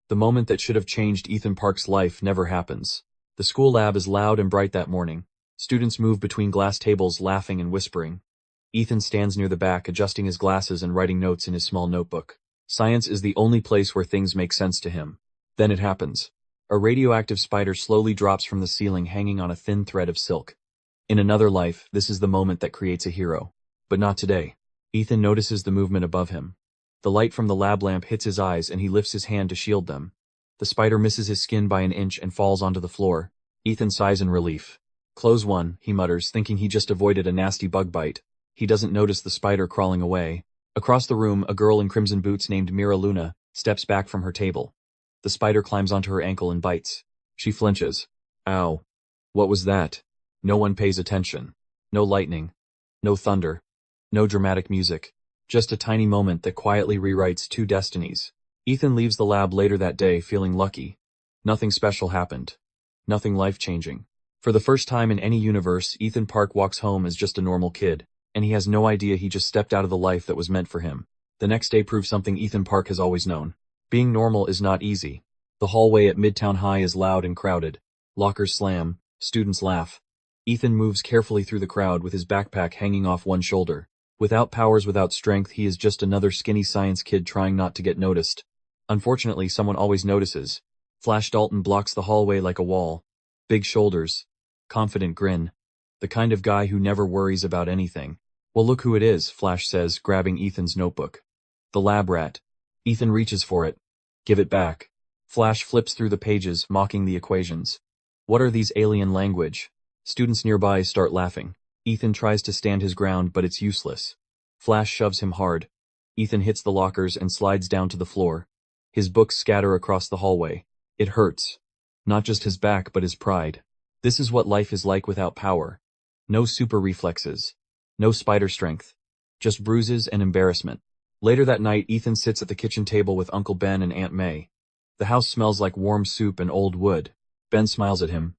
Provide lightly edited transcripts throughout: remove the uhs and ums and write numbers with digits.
The moment that should have changed Ethan Park's life never happens. The school lab is loud and bright that morning. Students move between glass tables laughing and whispering. Ethan stands near the back adjusting his glasses and writing notes in his small notebook. Science is the only place where things make sense to him. Then it happens. A radioactive spider slowly drops from the ceiling hanging on a thin thread of silk. In another life, this is the moment that creates a hero. But not today. Ethan notices the movement above him. The light from the lab lamp hits his eyes and he lifts his hand to shield them. The spider misses his skin by an inch and falls onto the floor. Ethan sighs in relief. Close one, he mutters, thinking he just avoided a nasty bug bite. He doesn't notice the spider crawling away. Across the room, a girl in crimson boots named Mira Luna steps back from her table. The spider climbs onto her ankle and bites. She flinches. Ow. What was that? No one pays attention. No lightning. No thunder. No dramatic music. Just a tiny moment that quietly rewrites two destinies. Ethan leaves the lab later that day feeling lucky. Nothing special happened. Nothing life-changing. For the first time in any universe, Ethan Park walks home as just a normal kid, and he has no idea he just stepped out of the life that was meant for him. The next day proves something Ethan Park has always known. Being normal is not easy. The hallway at Midtown High is loud and crowded. Lockers slam. Students laugh. Ethan moves carefully through the crowd with his backpack hanging off one shoulder. Without powers, without strength, he is just another skinny science kid trying not to get noticed. Unfortunately, someone always notices. Flash Dalton blocks the hallway like a wall. Big shoulders. Confident grin. The kind of guy who never worries about anything. Well, look who it is, Flash says, grabbing Ethan's notebook. The lab rat. Ethan reaches for it. Give it back. Flash flips through the pages, mocking the equations. What are these alien language? Students nearby start laughing. Ethan tries to stand his ground, but it's useless. Flash shoves him hard. Ethan hits the lockers and slides down to the floor. His books scatter across the hallway. It hurts. Not just his back, but his pride. This is what life is like without power. No super reflexes. No spider strength. Just bruises and embarrassment. Later that night, Ethan sits at the kitchen table with Uncle Ben and Aunt May. The house smells like warm soup and old wood. Ben smiles at him.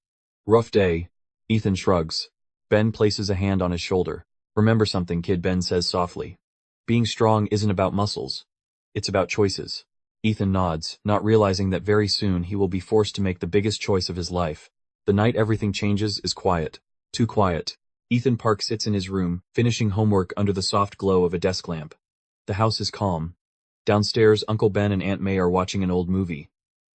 Rough day. Ethan shrugs. Ben places a hand on his shoulder. Remember something, kid, Ben says softly. Being strong isn't about muscles. It's about choices. Ethan nods, not realizing that very soon he will be forced to make the biggest choice of his life. The night everything changes is quiet. Too quiet. Ethan Park sits in his room, finishing homework under the soft glow of a desk lamp. The house is calm. Downstairs, Uncle Ben and Aunt May are watching an old movie.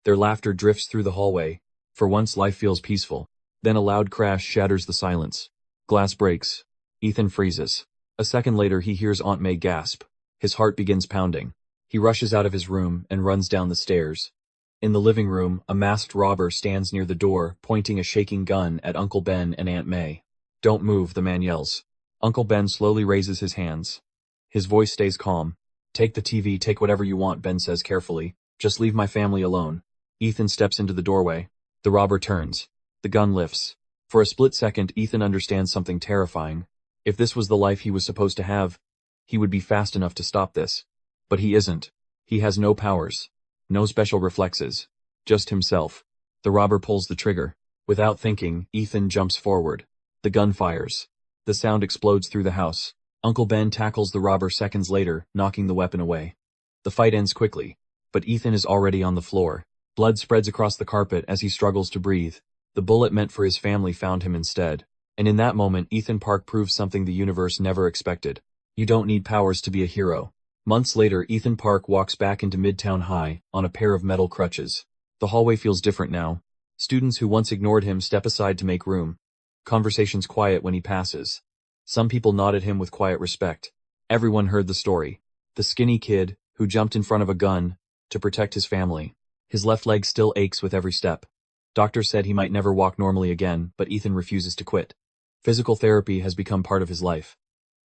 Their laughter drifts through the hallway. For once, life feels peaceful. Then a loud crash shatters the silence. Glass breaks. Ethan freezes. A second later, he hears Aunt May gasp. His heart begins pounding. He rushes out of his room and runs down the stairs. In the living room, a masked robber stands near the door, pointing a shaking gun at Uncle Ben and Aunt May. Don't move, the man yells. Uncle Ben slowly raises his hands. His voice stays calm. Take the TV, take whatever you want, Ben says carefully. Just leave my family alone. Ethan steps into the doorway. The robber turns. The gun lifts. For a split second, Ethan understands something terrifying. If this was the life he was supposed to have, he would be fast enough to stop this. But he isn't. He has no powers. No special reflexes. Just himself. The robber pulls the trigger. Without thinking, Ethan jumps forward. The gun fires. The sound explodes through the house. Uncle Ben tackles the robber seconds later, knocking the weapon away. The fight ends quickly. But Ethan is already on the floor. Blood spreads across the carpet as he struggles to breathe. The bullet meant for his family found him instead. And in that moment, Ethan Park proves something the universe never expected. You don't need powers to be a hero. Months later, Ethan Park walks back into Midtown High, on a pair of metal crutches. The hallway feels different now. Students who once ignored him step aside to make room. Conversations quiet when he passes. Some people nod at him with quiet respect. Everyone heard the story. The skinny kid, who jumped in front of a gun, to protect his family. His left leg still aches with every step. Doctors said he might never walk normally again, but Ethan refuses to quit. Physical therapy has become part of his life.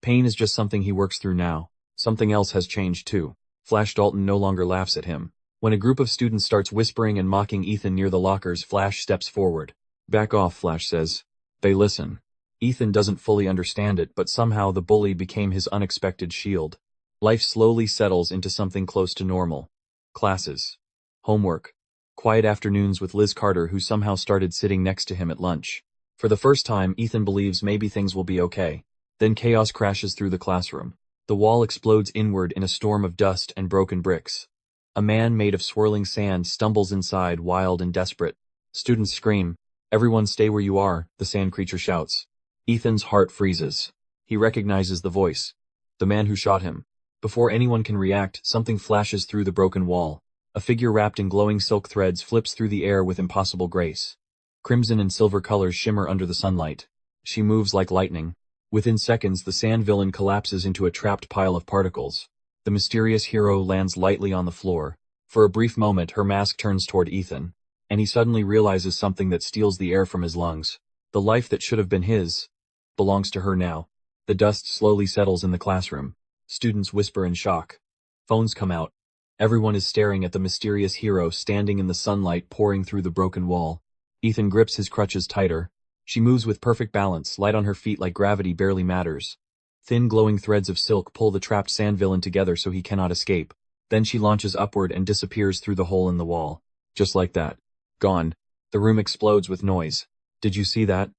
Pain is just something he works through now. Something else has changed too. Flash Dalton no longer laughs at him. When a group of students starts whispering and mocking Ethan near the lockers, Flash steps forward. Back off, Flash says. They listen. Ethan doesn't fully understand it, but somehow the bully became his unexpected shield. Life slowly settles into something close to normal. Classes. Homework. Quiet afternoons with Liz Carter, who somehow started sitting next to him at lunch. For the first time, Ethan believes maybe things will be okay. Then chaos crashes through the classroom. The wall explodes inward in a storm of dust and broken bricks. A man made of swirling sand stumbles inside, wild and desperate. Students scream. Everyone stay where you are, the sand creature shouts. Ethan's heart freezes. He recognizes the voice. The man who shot him. Before anyone can react, something flashes through the broken wall. A figure wrapped in glowing silk threads flips through the air with impossible grace. Crimson and silver colors shimmer under the sunlight. She moves like lightning. Within seconds, the sand villain collapses into a trapped pile of particles. The mysterious hero lands lightly on the floor. For a brief moment, her mask turns toward Ethan, and he suddenly realizes something that steals the air from his lungs. The life that should have been his belongs to her now. The dust slowly settles in the classroom. Students whisper in shock. Phones come out. Everyone is staring at the mysterious hero standing in the sunlight pouring through the broken wall. Ethan grips his crutches tighter. She moves with perfect balance, light on her feet like gravity barely matters. Thin glowing threads of silk pull the trapped sand villain together so he cannot escape. Then she launches upward and disappears through the hole in the wall. Just like that. Gone. The room explodes with noise. Did you see that?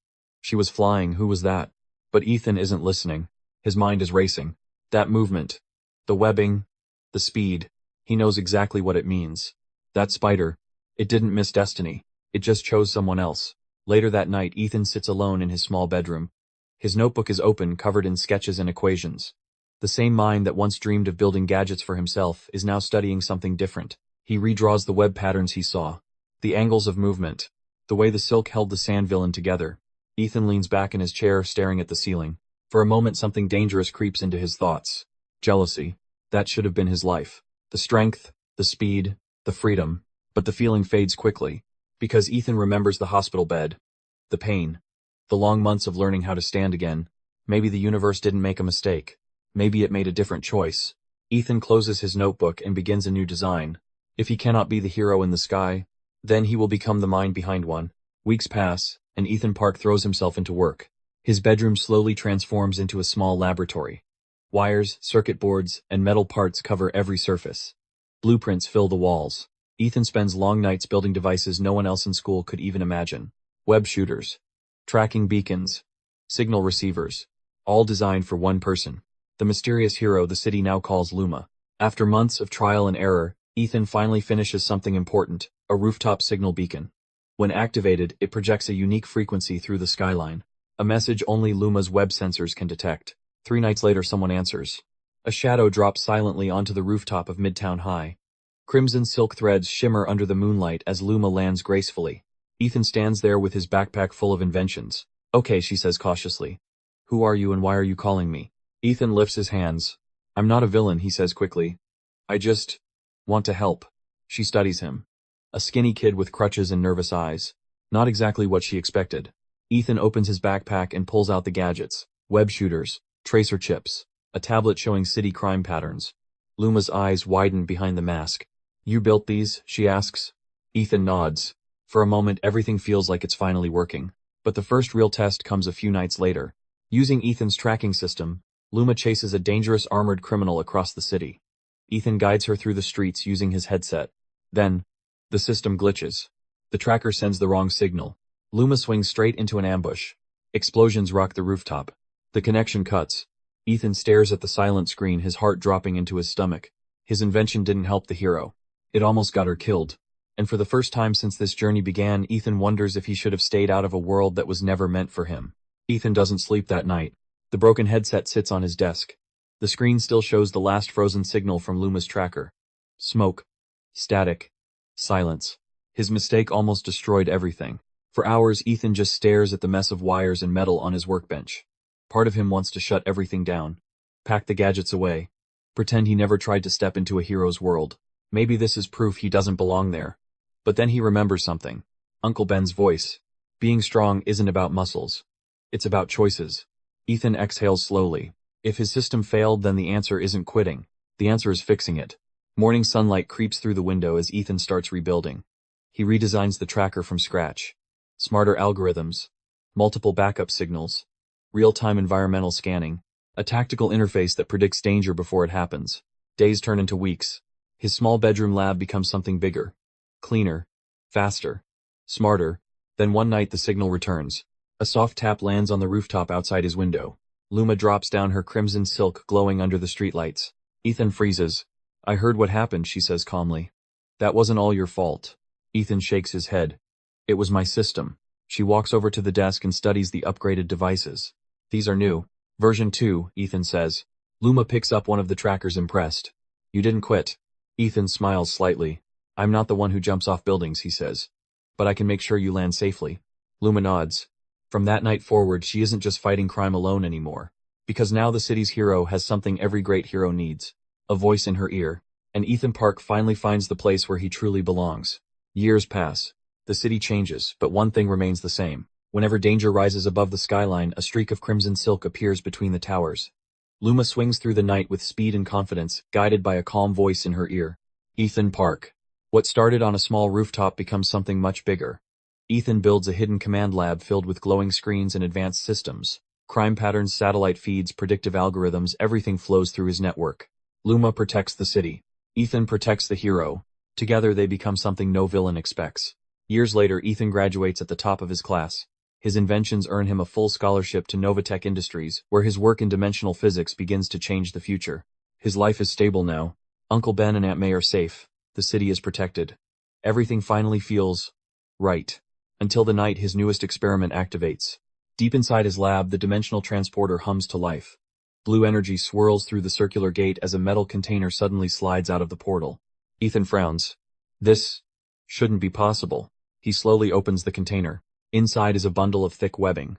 She was flying, who was that? But Ethan isn't listening. His mind is racing. That movement. The webbing. The speed. He knows exactly what it means. That spider. It didn't miss destiny. It just chose someone else. Later that night, Ethan sits alone in his small bedroom. His notebook is open, covered in sketches and equations. The same mind that once dreamed of building gadgets for himself is now studying something different. He redraws the web patterns he saw. The angles of movement. The way the silk held the sand villain together. Ethan leans back in his chair, staring at the ceiling. For a moment, something dangerous creeps into his thoughts. Jealousy. That should have been his life. The strength, the speed, the freedom. But the feeling fades quickly. Because Ethan remembers the hospital bed. The pain. The long months of learning how to stand again. Maybe the universe didn't make a mistake. Maybe it made a different choice. Ethan closes his notebook and begins a new design. If he cannot be the hero in the sky, then he will become the mind behind one. Weeks pass, and Ethan Park throws himself into work. His bedroom slowly transforms into a small laboratory. Wires, circuit boards, and metal parts cover every surface. Blueprints fill the walls. Ethan spends long nights building devices no one else in school could even imagine. Web shooters, tracking beacons, signal receivers, all designed for one person. The mysterious hero the city now calls Luma. After months of trial and error, Ethan finally finishes something important, a rooftop signal beacon. When activated, it projects a unique frequency through the skyline. A message only Luma's web sensors can detect. 3 nights later, someone answers. A shadow drops silently onto the rooftop of Midtown High. Crimson silk threads shimmer under the moonlight as Luma lands gracefully. Ethan stands there with his backpack full of inventions. Okay, she says cautiously. Who are you and why are you calling me? Ethan lifts his hands. I'm not a villain, he says quickly. I just want to help. She studies him. A skinny kid with crutches and nervous eyes. Not exactly what she expected. Ethan opens his backpack and pulls out the gadgets. Web shooters, tracer chips, a tablet showing city crime patterns. Luma's eyes widen behind the mask. You built these? She asks. Ethan nods. For a moment, everything feels like it's finally working. But the first real test comes a few nights later. Using Ethan's tracking system, Luma chases a dangerous armored criminal across the city. Ethan guides her through the streets using his headset. Then, the system glitches. The tracker sends the wrong signal. Luma swings straight into an ambush. Explosions rock the rooftop. The connection cuts. Ethan stares at the silent screen, his heart dropping into his stomach. His invention didn't help the hero. It almost got her killed. And for the first time since this journey began, Ethan wonders if he should have stayed out of a world that was never meant for him. Ethan doesn't sleep that night. The broken headset sits on his desk. The screen still shows the last frozen signal from Luma's tracker. Smoke. Static. Silence. His mistake almost destroyed everything. For hours, Ethan just stares at the mess of wires and metal on his workbench. Part of him wants to shut everything down. Pack the gadgets away. Pretend he never tried to step into a hero's world. Maybe this is proof he doesn't belong there. But then he remembers something. Uncle Ben's voice. Being strong isn't about muscles. It's about choices. Ethan exhales slowly. If his system failed, then the answer isn't quitting. The answer is fixing it. Morning sunlight creeps through the window as Ethan starts rebuilding. He redesigns the tracker from scratch. Smarter algorithms. Multiple backup signals. Real-time environmental scanning. A tactical interface that predicts danger before it happens. Days turn into weeks. His small bedroom lab becomes something bigger. Cleaner. Faster. Smarter. Then one night the signal returns. A soft tap lands on the rooftop outside his window. Luma drops down, her crimson silk glowing under the streetlights. Ethan freezes. I heard what happened, she says calmly. That wasn't all your fault. Ethan shakes his head. It was my system. She walks over to the desk and studies the upgraded devices. These are new. Version 2, Ethan says. Luma picks up one of the trackers, impressed. You didn't quit. Ethan smiles slightly. I'm not the one who jumps off buildings, he says. But I can make sure you land safely. Luma nods. From that night forward, she isn't just fighting crime alone anymore. Because now the city's hero has something every great hero needs. A voice in her ear. And Ethan Park finally finds the place where he truly belongs. Years pass. The city changes, but one thing remains the same. Whenever danger rises above the skyline, a streak of crimson silk appears between the towers. Luma swings through the night with speed and confidence, guided by a calm voice in her ear. Ethan Park. What started on a small rooftop becomes something much bigger. Ethan builds a hidden command lab filled with glowing screens and advanced systems. Crime patterns, satellite feeds, predictive algorithms, everything flows through his network. Luma protects the city. Ethan protects the hero. Together they become something no villain expects. Years later, Ethan graduates at the top of his class. His inventions earn him a full scholarship to Novatech Industries, where his work in dimensional physics begins to change the future. His life is stable now. Uncle Ben and Aunt May are safe. The city is protected. Everything finally feels right. Until the night his newest experiment activates. Deep inside his lab, the dimensional transporter hums to life. Blue energy swirls through the circular gate as a metal container suddenly slides out of the portal. Ethan frowns. This shouldn't be possible. He slowly opens the container. Inside is a bundle of thick webbing.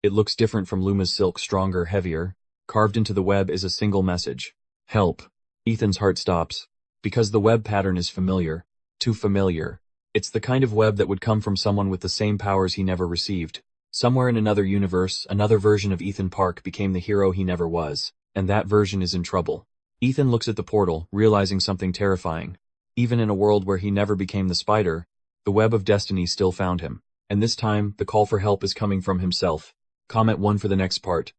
It looks different from Luma's silk, stronger, heavier. Carved into the web is a single message. Help. Ethan's heart stops. Because the web pattern is familiar. Too familiar. It's the kind of web that would come from someone with the same powers he never received. Somewhere in another universe, another version of Ethan Park became the hero he never was. And that version is in trouble. Ethan looks at the portal, realizing something terrifying. Even in a world where he never became the spider, the web of destiny still found him. And this time, the call for help is coming from himself. Comment 1 for the next part.